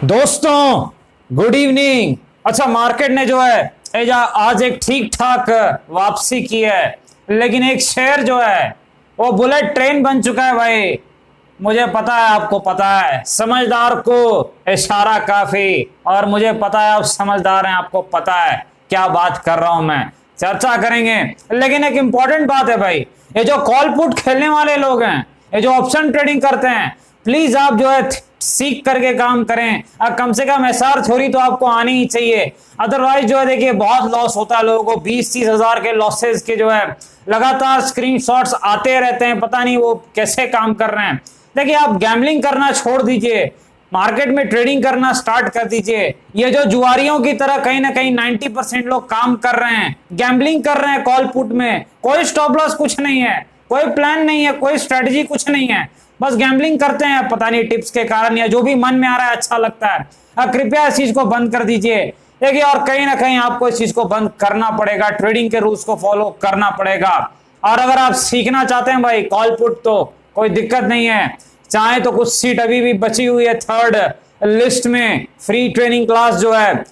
दोस्तों good evening. अच्छा, market ने जो है आज एक ठीक ठाक वापसी की है, लेकिन एक शेयर जो है वो बुलेट ट्रेन बन चुका है भाई। मुझे पता है, आपको पता है, समझदार को इशारा काफी, और मुझे पता है आप समझदार हैं, आपको पता है क्या बात कर रहा हूं मैं। चर्चा करेंगे, लेकिन एक इंपॉर्टेंट बात है भाई, ये जो कॉल पुट खेलने वाले लोग हैं, ये जो ऑप्शन ट्रेडिंग करते हैं, प्लीज आप जो है सीख करके काम करें। कम से कम एसआर थ्योरी तो आपको आनी ही चाहिए, अदरवाइज जो है देखिए बहुत लॉस होता है लोगों को। 20-30 हजार के लॉसेस के जो है लगातार स्क्रीनशॉट्स आते रहते हैं, पता नहीं वो कैसे काम कर रहे हैं। देखिए, आप गैम्बलिंग करना छोड़ दीजिए, मार्केट में ट्रेडिंग करना स्टार्ट कर दीजिए। ये जो जुआरियों की तरह कहीं ना कहीं 90% लोग काम कर रहे हैं, गैम्बलिंग कर रहे हैं कॉल पुट में। कोई स्टॉप लॉस कुछ नहीं है, कोई प्लान नहीं है, कोई स्ट्रेटजी कुछ नहीं है, बस गैम्बलिंग करते हैं पता नहीं टिप्स के कारण, या जो भी मन में आ रहा है अच्छा लगता है। कृपया इस चीज को बंद कर दीजिए। देखिए, और कहीं ना कहीं आपको इस चीज को बंद करना पड़ेगा, ट्रेडिंग के रूल्स को फॉलो करना पड़ेगा। और अगर आप सीखना चाहते हैं भाई कॉल पुट, तो कोई दिक्कत नहीं है, चाहे तो कुछ सीट अभी भी बची हुई है थर्ड लिस्ट में। फ्री ट्रेनिंग क्लास जो है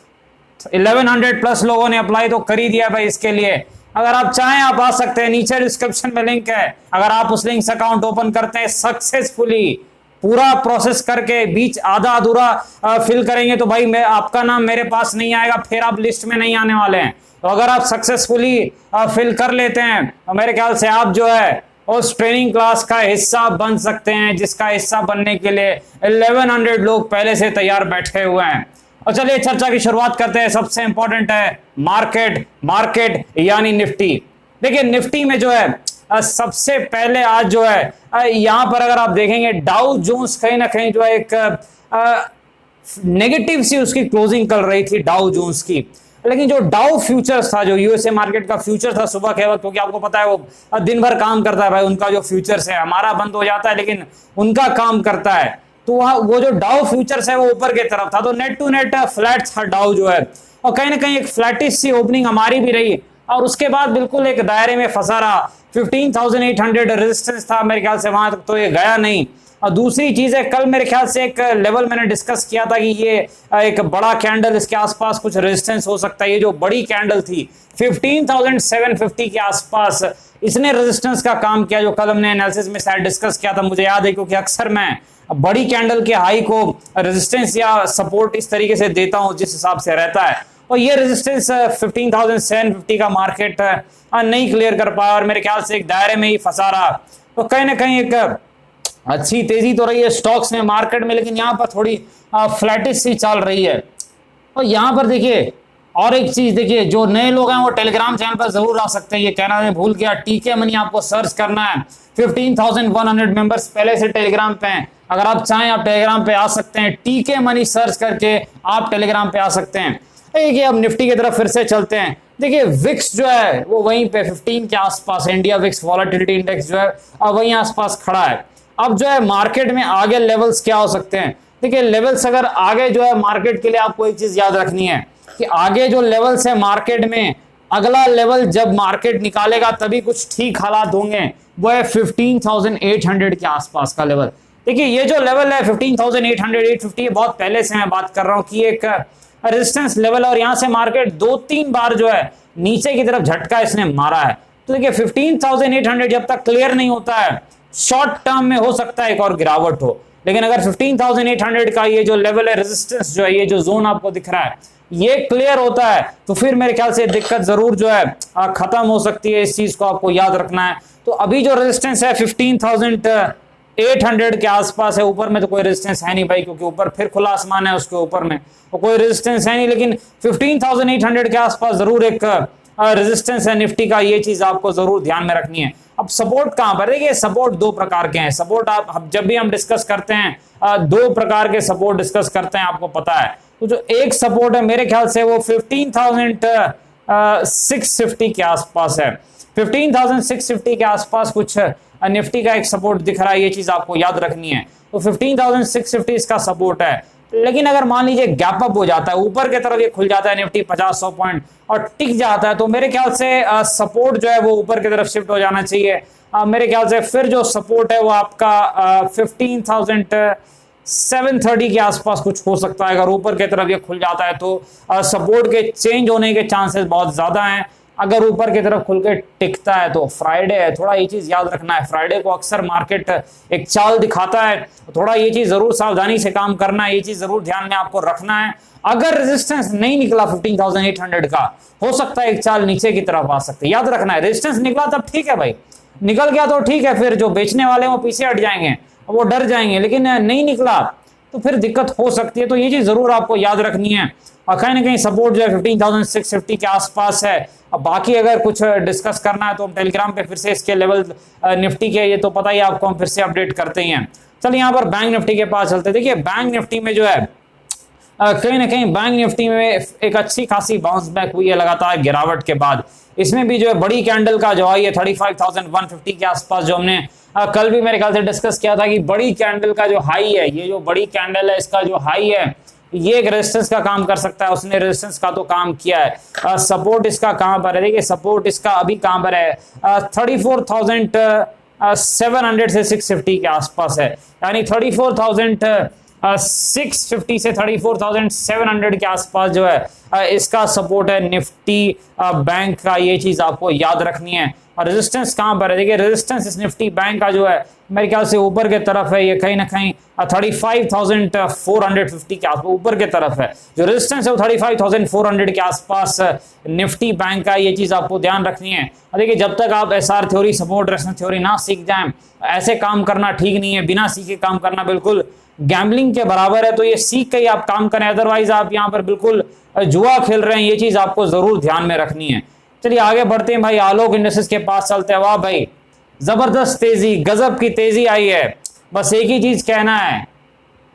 1100 प्लस लोगों ने अप्लाई तो कर ही दिया भाई इसके लिए। अगर आप चाहें आप आ सकते हैं, नीचे डिस्क्रिप्शन में लिंक है। अगर आप उस लिंक से अकाउंट ओपन करते हैं सक्सेसफुली, पूरा प्रोसेस करके बीच आधा अधूरा फिल करेंगे, तो भाई मैं आपका नाम मेरे पास नहीं आएगा, फिर आप लिस्ट में नहीं आने वाले हैं। तो अगर आप सक्सेसफुली फिल कर लेते हैं, तो मेरे ख्याल से आप जो है उस ट्रेनिंग क्लास का हिस्सा बन सकते हैं, जिसका हिस्सा बनने के लिए 1100 लोग पहले से तैयार बैठे हुए हैं। और चलिए चर्चा की शुरुआत करते हैं। सबसे इंपॉर्टेंट है मार्केट यानी निफ्टी। देखिए, निफ्टी में जो है सबसे पहले आज जो है यहां पर अगर आप देखेंगे डाउ जोन्स कहीं ना कहीं जो है एक नेगेटिव सी उसकी क्लोजिंग कर रही थी डाउ जोन्स की। लेकिन जो डाउ फ्यूचर्स था, जो यूएसए मार्केट का फ्यूचर था सुबह के वक्त, क्योंकि आपको पता है वो दिन भर काम करता है भाई, उनका जो फ्यूचर्स है, हमारा बंद हो जाता है लेकिन उनका काम करता है, तो वो जो डाउ फ्यूचर्स है वो ऊपर की तरफ था, तो नेट टू नेट फ्लैट था डाउ जो है, और कहीं ना कहीं एक फ्लैटिश सी ओपनिंग हमारी भी रही, और उसके बाद बिल्कुल एक दायरे में फंसा रहा। 15,800 रेजिस्टेंस था मेरे ख्याल से, वहां तक तो ये गया नहीं। और दूसरी चीज है, कल मेरे ख्याल से एक लेवल मैंने डिस्कस किया था कि ये एक बड़ा कैंडल, इसके आसपास कुछ रेजिस्टेंस हो सकता है। ये जो बड़ी कैंडल थी 15,750 के आसपास, इसने रेजिस्टेंस का काम किया, जो कल हमने एनालिसिस में शायद डिस्कस किया था, मुझे याद है, क्योंकि अक्सर मैं बड़ी कैंडल के हाई को रेजिस्टेंस या सपोर्ट इस तरीके से देता हूं जिस हिसाब से रहता है। और ये रेजिस्टेंस 15,750 का मार्केट नहीं क्लियर कर पाया, और मेरे ख्याल से एक दायरे में ही फंसा रहा। तो कहीं ना कहीं एक अच्छी तेजी तो रही है स्टॉक्स में, मार्केट में, लेकिन यहाँ पर थोड़ी फ्लैटिश सी चल रही है। और यहाँ पर देखिए और एक चीज देखिए, जो नए लोग हैं वो टेलीग्राम चैनल पर जरूर आ सकते हैं। ये कहना मैं भूल गया, टीके मनी आपको सर्च करना है। 15,100 मेंबर्स पहले से टेलीग्राम पे हैं, अगर आप चाहें आप टेलीग्राम पे आ सकते हैं, टीके मनी सर्च करके आप टेलीग्राम पे आ सकते हैं। देखिए, अब निफ्टी की तरफ फिर से चलते हैं। देखिए, विक्स जो है वो वहीं पे 15 के आसपास, इंडिया विक्स वॉलेटिलिटी इंडेक्स जो है वहीं आसपास खड़ा है। अब जो है मार्केट में आगे लेवल्स क्या हो सकते हैं? देखिए, लेवल्स अगर आगे जो है मार्केट के लिए आपको एक चीज याद रखनी है कि आगे जो लेवल्स है मार्केट में, अगला लेवल जब मार्केट निकालेगा तभी कुछ ठीक हालात होंगे, वो है 15,800 के आसपास का लेवल। देखिए, ये जो लेवल है 15,800 850, बहुत पहले से मैं बात कर रहा हूं कि एक रेजिस्टेंस लेवल, और यहां से मार्केट 2-3 बार जो है नीचे की तरफ झटका इसने मारा है। तो देखिए 15,800 जब तक क्लियर नहीं होता है, शॉर्ट टर्म में हो सकता है एक और गिरावट हो, लेकिन अगर 15,800 का ये जो लेवल है रेजिस्टेंस जो है, ये जो जोन आपको दिख रहा है, ये क्लियर होता है, तो फिर मेरे ख्याल से दिक्कत जरूर जो है खत्म हो सकती है। इस चीज को आपको याद रखना है। तो अभी जो रेजिस्टेंस है 15,800 के आसपास है, ऊपर में तो कोई रेजिस्टेंस है नहीं भाई, क्योंकि ऊपर फिर खुला आसमान है, उसके ऊपर में तो कोई रेजिस्टेंस है नहीं, लेकिन 15,800 के आसपास जरूर एक रेजिस्टेंस है निफ्टी का, ये चीज आपको जरूर ध्यान में रखनी है। अब सपोर्ट कहां पर? देखिए, सपोर्ट दो प्रकार के हैं। सपोर्ट आप जब भी हम डिस्कस करते हैं, दो प्रकार के सपोर्ट डिस्कस करते हैं, आपको पता है। तो जो एक सपोर्ट है मेरे ख्याल से वो 15,650 के आसपास है। 15,650 के आसपास कुछ निफ्टी का एक सपोर्ट दिख रहा है, ये चीज आपको याद रखनी है। तो 15,650 इसका सपोर्ट है, लेकिन अगर मान लीजिए गैप अप हो जाता है, ऊपर की तरफ ये खुल जाता है निफ्टी 50-100 पॉइंट और टिक जाता है, तो मेरे ख्याल से सपोर्ट जो है वो ऊपर की तरफ शिफ्ट हो जाना चाहिए। मेरे ख्याल से फिर जो सपोर्ट है वो आपका 15,000 730 के आसपास कुछ हो सकता है। अगर ऊपर की तरफ ये खुल जाता है तो सपोर्ट के चेंज होने के चांसेस बहुत ज्यादा हैं। अगर ऊपर की तरफ खुल के टिकता है तो फ्राइडे है, थोड़ा ये चीज याद रखना है, फ्राइडे को अक्सर मार्केट एक चाल दिखाता है, थोड़ा ये चीज जरूर सावधानी से काम करना है, ये चीज जरूर ध्यान में आपको रखना है। अगर रेजिस्टेंस नहीं निकला 15,800 का, हो सकता है एक चाल नीचे की तरफ आ सकती है, याद रखना है। रेजिस्टेंस निकला तब ठीक है भाई, निकल गया तो ठीक है, फिर जो बेचने वाले हैं वो पीछे हट जाएंगे, वो डर जाएंगे, लेकिन नहीं निकला तो फिर दिक्कत हो सकती है। तो ये चीज जरूर आपको याद रखनी है। और कहीं ना कहीं सपोर्ट जो है 15,650 के आसपास है। अब बाकी अगर कुछ डिस्कस करना है तो हम टेलीग्राम पे फिर से इसके लेवल निफ्टी के, ये तो पता ही आपको, हम फिर से अपडेट करते हैं। चलिए यहाँ पर बैंक निफ्टी के पास चलते हैं। देखिए बैंक निफ्टी में जो है कहीं ना कहीं बैंक निफ्टी में एक अच्छी खासी बाउंस बैक हुई है लगातार गिरावट के बाद। इसमें भी जो है बड़ी कैंडल का जो है ये 35,150 के आसपास, जो हमने कल भी मेरे ख्याल से डिस्कस किया था कि बड़ी कैंडल का जो हाई है, ये जो बड़ी कैंडल है इसका जो हाई है ये एक रेजिस्टेंस का काम कर सकता है। उसने रेजिस्टेंस का तो काम किया है। सपोर्ट इसका कहां पर है, देखिए सपोर्ट इसका अभी कहां पर है, 34,700 से 650 के आसपास है, यानी 34,650 से 34,700 के आसपास जो है इसका सपोर्ट है निफ्टी बैंक का। ये चीज आपको याद रखनी है। और रेजिस्टेंस कहां पर है, देखिए रेजिस्टेंस इस निफ्टी बैंक का जो है मेरे ख्याल से ऊपर के तरफ है, ये कहीं ना कहीं 35,450 के आसपास ऊपर के तरफ है। जो रेजिस्टेंस है वो 35,400 के आसपास निफ्टी बैंक का, ये चीज आपको ध्यान रखनी है। देखिए जब तक आप SR theory, support resistance theory ना सीख जाएं, ऐसे काम करना ठीक नहीं है। बिना सीखे काम करना बिल्कुल गैम्बलिंग के बराबर है। तो ये सीख के ही आप काम करें, अदरवाइज आप यहाँ पर बिल्कुल जुआ खेल रहे हैं। ये चीज आपको जरूर ध्यान में रखनी है। चलिए आगे बढ़ते हैं भाई, आलोक इंडस्ट्रीज के पास चलते हैं। वाह भाई जबरदस्त तेजी, गजब की तेजी आई है। बस एक ही चीज कहना है,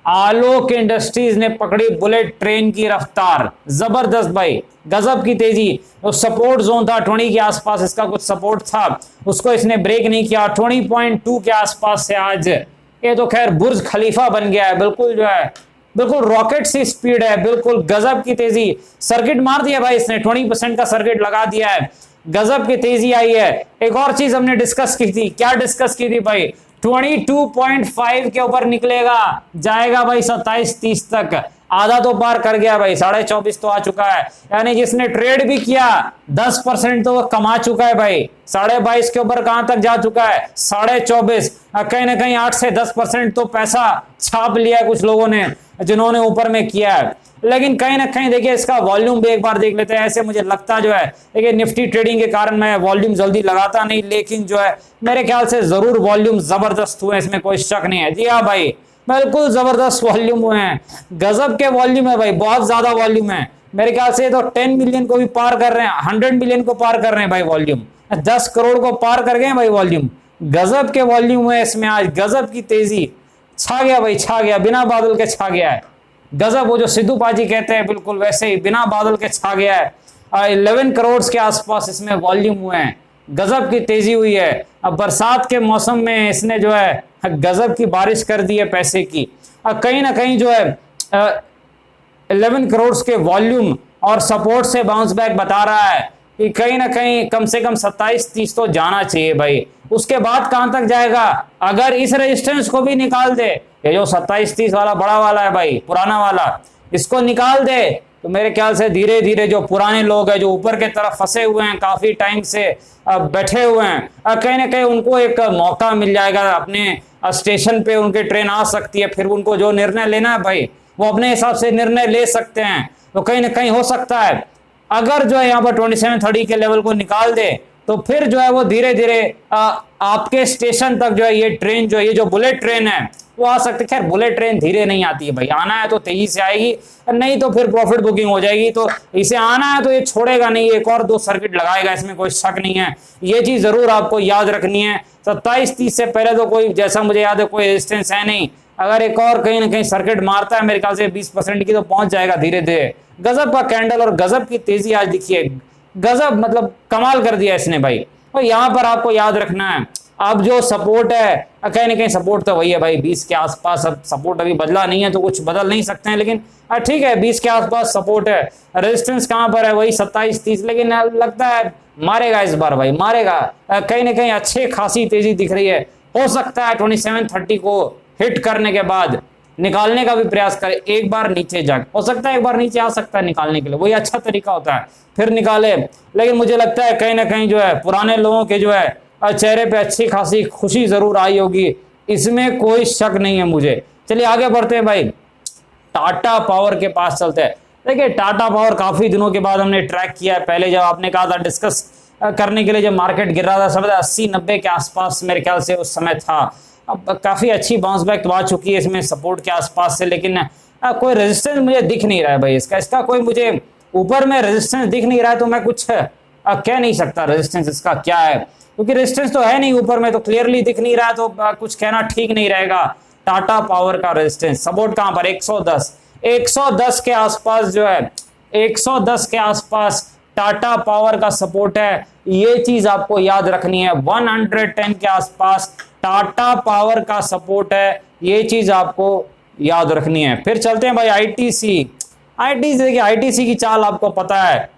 आलोक इंडस्ट्रीज ने पकड़ी बुलेट ट्रेन की रफ्तार, जबरदस्त भाई, गजब की तेजी। तो सपोर्ट जोन था 20 के आसपास, इसका कुछ सपोर्ट था, उसको इसने ब्रेक नहीं किया। 20.2 के आसपास से आज ये तो खैर बुर्ज खलीफा बन गया है, बिल्कुल जो है बिल्कुल रॉकेट सी स्पीड है, बिल्कुल गजब की तेजी। सर्किट मार दिया भाई इसने, 20% का सर्किट लगा दिया है, गजब की तेजी आई है। एक और चीज हमने डिस्कस की थी, क्या डिस्कस की थी भाई, 22.5 के ऊपर निकलेगा, जाएगा भाई 27-30 तक, आधा तो पार कर गया भाई, 24.5 तो आ चुका है। यानी जिसने ट्रेड भी किया 10% तो वो कमा चुका है भाई। 22.5 के ऊपर कहां तक जा चुका है, 24.5, कहीं ना कहीं 8 से 10% तो पैसा छाप लिया है कुछ लोगों ने जिन्होंने ऊपर में किया है। लेकिन कहीं ना कहीं देखिए इसका वॉल्यूम भी एक बार देख लेते हैं। ऐसे मुझे लगता जो है, देखिए निफ्टी ट्रेडिंग के कारण मैं वॉल्यूम जल्दी लगाता नहीं, लेकिन जो है मेरे ख्याल से जरूर वॉल्यूम जबरदस्त हुए, इसमें कोई शक नहीं है। जी हाँ भाई, बिल्कुल जबरदस्त वॉल्यूम हुए हैं, गजब के वॉल्यूम है भाई, बहुत ज्यादा वॉल्यूम है। मेरे ख्याल से तो 10 मिलियन को भी पार कर रहे हैं, 100 मिलियन को पार कर रहे हैं भाई वॉल्यूम, 10 करोड़ को पार कर गए भाई वॉल्यूम। गजब के वॉल्यूम हुए इसमें आज, गजब की तेजी, छा गया भाई, छा गया, बिना बादल के छा गया है, गजब। वो जो सिद्धू पाजी कहते हैं बिल्कुल वैसे ही बिना बादल के छा गया है। 11 करोड़ के आसपास इसमें वॉल्यूम हुए हैं, गजब की तेजी हुई है। अब बरसात के मौसम में इसने जो है गजब की बारिश कर दी है पैसे की। कहीं ना कहीं जो है 11 करोड़ के वॉल्यूम और सपोर्ट से बाउंस बैक बता रहा है कि कहीं ना कहीं कम से कम 27-30 तो जाना चाहिए भाई। उसके बाद कहां तक जाएगा, अगर इस रेजिस्टेंस को भी निकाल दे, ये जो 27-30 वाला बड़ा वाला है भाई, पुराना वाला, इसको निकाल दे तो मेरे ख्याल से धीरे धीरे जो पुराने लोग हैं जो ऊपर के तरफ फंसे हुए हैं, काफी टाइम से बैठे हुए हैं, कहीं ना कहीं उनको एक मौका मिल जाएगा, अपने स्टेशन पे उनके ट्रेन आ सकती है, फिर उनको जो निर्णय लेना है भाई वो अपने हिसाब से निर्णय ले सकते हैं। तो कहीं ना कहीं हो सकता है अगर जो है यहाँ पर 2730 के लेवल को निकाल दे तो फिर जो है वो धीरे धीरे आपके स्टेशन तक जो है ये ट्रेन, जो ये जो बुलेट ट्रेन है वो आ सकती है। खैर बुलेट ट्रेन धीरे नहीं आती है भाई, आना है तो तेजी से आएगी, नहीं तो फिर प्रॉफिट बुकिंग हो जाएगी। तो इसे आना है तो ये छोड़ेगा नहीं, एक और 2 सर्किट लगाएगा, इसमें कोई शक नहीं है। ये चीज जरूर आपको याद रखनी है। 27-30 से पहले तो कोई, जैसा मुझे याद है, कोई रेजिस्टेंस है नहीं। अगर एक और कहीं ना कहीं सर्किट मारता है मेरे ख्याल से 20% की तो पहुंच जाएगा धीरे धीरे। गजब का कैंडल और गजब की तेजी आज दिखिए, गजब, मतलब कमाल कर दिया इसने भाई। और यहाँ पर आपको याद रखना है, अब जो सपोर्ट है कहीं ना कहीं सपोर्ट तो वही है भाई 20 के आसपास। अब सपोर्ट अभी बदला नहीं है तो कुछ बदल नहीं सकते हैं, लेकिन ठीक है 20 के आसपास सपोर्ट है। रेजिस्टेंस कहां पर है, वही 27-30, लेकिन लगता है मारेगा इस बार भाई, मारेगा। कहीं ना कहीं अच्छी खासी तेजी दिख रही है, हो सकता है 2730 को हिट करने के बाद निकालने का भी प्रयास करे, एक बार नीचे जा, हो सकता है एक बार नीचे आ सकता है निकालने के लिए, वही अच्छा तरीका होता है, फिर निकाले। लेकिन मुझे लगता है कहीं ना कहीं जो है पुराने लोगों के जो है चेहरे पे अच्छी खासी खुशी जरूर आई होगी, इसमें कोई शक नहीं है मुझे। चलिए आगे बढ़ते हैं भाई, टाटा पावर के पास चलते हैं। देखिए टाटा पावर काफी दिनों के बाद हमने ट्रैक किया है। पहले जब आपने कहा था डिस्कस करने के लिए, जब मार्केट गिर रहा था समझ 80-90 के आसपास मेरे ख्याल से उस समय था। अब काफी अच्छी बाउंस बैक तो आ चुकी है इसमें सपोर्ट के आसपास से, लेकिन कोई रेजिस्टेंस मुझे दिख नहीं रहा है भाई इसका कोई मुझे ऊपर में रेजिस्टेंस दिख नहीं रहा है, तो मैं कुछ कह नहीं सकता रेजिस्टेंस इसका क्या है, क्योंकि रेजिस्टेंस तो है नहीं ऊपर में, तो क्लियरली दिख नहीं रहा है, तो कुछ कहना ठीक नहीं रहेगा। टाटा पावर का रेजिस्टेंस सपोर्ट कहां पर, 110 के आसपास जो है, 110 के आसपास टाटा पावर का सपोर्ट है, ये चीज आपको याद रखनी है। 110 के आसपास टाटा पावर का सपोर्ट है, ये चीज आपको याद रखनी है। फिर चलते हैं भाई आईटीसी। देखिए आईटीसी की चाल आपको पता है,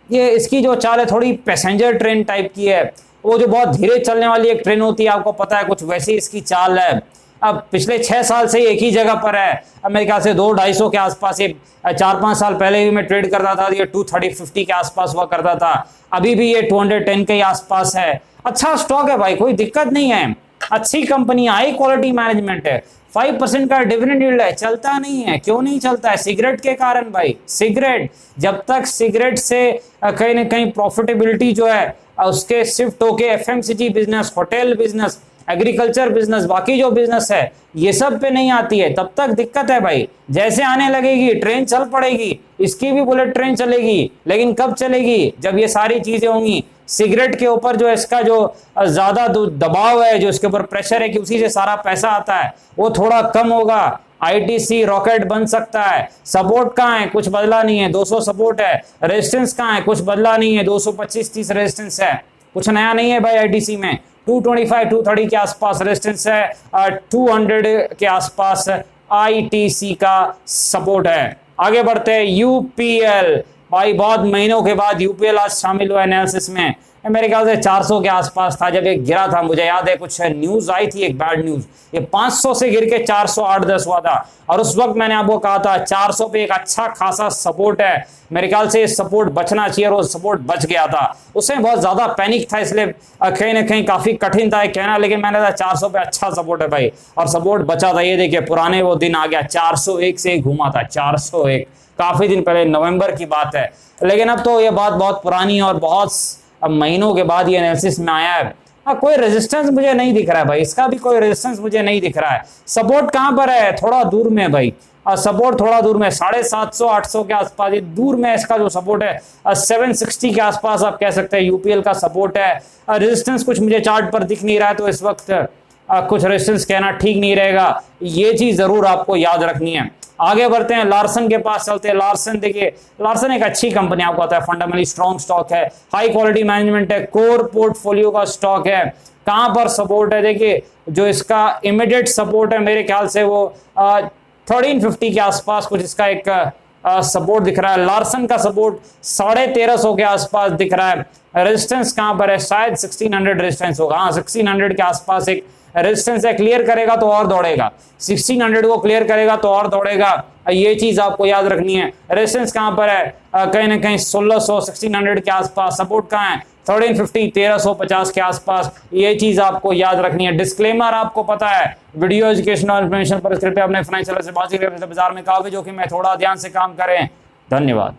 ये इसकी जो चाल है थोड़ी पैसेंजर ट्रेन टाइप की है, वो जो बहुत धीरे चलने वाली एक ट्रेन होती है आपको पता है, कुछ वैसी इसकी चाल है। अब पिछले 6 साल से एक ही जगह पर है, अब मेरे ख्याल से 200-250 के आसपास, ये 4-5 साल पहले भी मैं ट्रेड करता था, ये 230-50 के आसपास हुआ करता था, अभी भी ये 210 के आसपास है। अच्छा स्टॉक है भाई, कोई दिक्कत नहीं है, अच्छी कंपनी, हाई क्वालिटी मैनेजमेंट है, 5% का डिविडेंड यील्ड है। चलता नहीं है, क्यों नहीं चलता है? सिगरेट के कारण भाई। सिगरेट, जब तक सिगरेट से कहीं ना कहीं प्रॉफिटेबिलिटी जो है उसके शिफ्ट होके FMCG business, hotel business, agriculture business, बाकी जो बिजनेस है ये सब पे नहीं आती है, तब तक दिक्कत है भाई। जैसे आने लगेगी ट्रेन चल पड़ेगी, इसकी भी बुलेट ट्रेन चलेगी, लेकिन कब चलेगी? जब ये सारी चीजें होंगी। सिगरेट के ऊपर जो इसका जो ज्यादा दबाव है, जो इसके ऊपर प्रेशर है कि उसी से सारा पैसा आता है, वो थोड़ा कम होगा। आईटीसी रॉकेट बन सकता है। सपोर्ट कहाँ है? कुछ बदला नहीं है, 200 सपोर्ट है। रेजिस्टेंस कहाँ है? कुछ बदला नहीं है, 225-30 रेजिस्टेंस है, कुछ नया नहीं है भाई आईटीसी में। 225-230 के आसपास रेजिस्टेंस है, 200 के आसपास आईटीसी का सपोर्ट है। आगे बढ़ते हैं यूपीएल। भाई बहुत महीनों के बाद यूपीएल आज शामिल हुआ एनालिसिस में। मेरे ख्याल से 400 के आसपास था जब एक गिरा था, मुझे याद है कुछ न्यूज आई थी, एक बैड न्यूज, ये 500 से गिर के 408-10 हुआ था, और उस वक्त मैंने आपको कहा था 400 पे एक अच्छा खासा सपोर्ट है, मेरे ख्याल से सपोर्ट बचना चाहिए, और वो सपोर्ट बच गया था। उसमें बहुत ज्यादा पैनिक था, इसलिए कहीं ना कहीं काफी कठिन था कहना, लेकिन मैंने कहा 400 पे अच्छा सपोर्ट है भाई, और सपोर्ट बचा था। ये देखिए पुराने वो दिन आ गया, 401 से घूमा था, 401 काफी दिन पहले, नवंबर की बात है। लेकिन अब तो ये बात बहुत पुरानी है और बहुत महीनों के बाद ये एनालिसिस में आया है। कोई रेजिस्टेंस मुझे नहीं दिख रहा है भाई, इसका भी कोई रेजिस्टेंस मुझे नहीं दिख रहा है। सपोर्ट कहां पर है? थोड़ा दूर में भाई, सपोर्ट थोड़ा दूर में, 750-800 के आसपास, ये दूर में इसका जो सपोर्ट है 760 के आसपास आप कह सकते हैं यूपीएल का सपोर्ट है। रेजिस्टेंस कुछ मुझे चार्ट पर दिख नहीं रहा है, तो इस वक्त कुछ रेजिस्टेंस कहना ठीक नहीं रहेगा, ये चीज जरूर आपको याद रखनी है। आगे बढ़ते हैं, लार्सन के पास चलते हैं। लार्सन देखिए, लार्सन एक अच्छी कंपनी, आपको पता है फंडामेंटली स्ट्रॉन्ग स्टॉक है, हाई क्वालिटी मैनेजमेंट है, कोर पोर्टफोलियो का स्टॉक है। कहां पर सपोर्ट है? देखिए जो इसका इमीडिएट सपोर्ट है मेरे ख्याल से वो 1350 के आसपास कुछ इसका एक सपोर्ट दिख रहा है। लार्सन का सपोर्ट 1350 के आसपास दिख रहा है। रेजिस्टेंस कहां पर है? शायद 1600 रेजिस्टेंस होगा, हाँ 1600 के आसपास एक रेजिस्टेंस है, क्लियर करेगा तो और दौड़ेगा, 1600 को क्लियर करेगा तो और दौड़ेगा, ये चीज आपको याद रखनी है। रेजिस्टेंस कहां पर है? कहीं ना कहीं 1600-1600 के आसपास। सपोर्ट कहां है? 1350 के आसपास, ये चीज आपको याद रखनी है। डिस्क्लेमर आपको पता है, वीडियो एजुकेशनल इन्फॉर्मेशन पर कृपया अपने फाइनेंशियल से बात करें, बाजार में कहा भी जो कि मैं थोड़ा ध्यान से काम करें। धन्यवाद।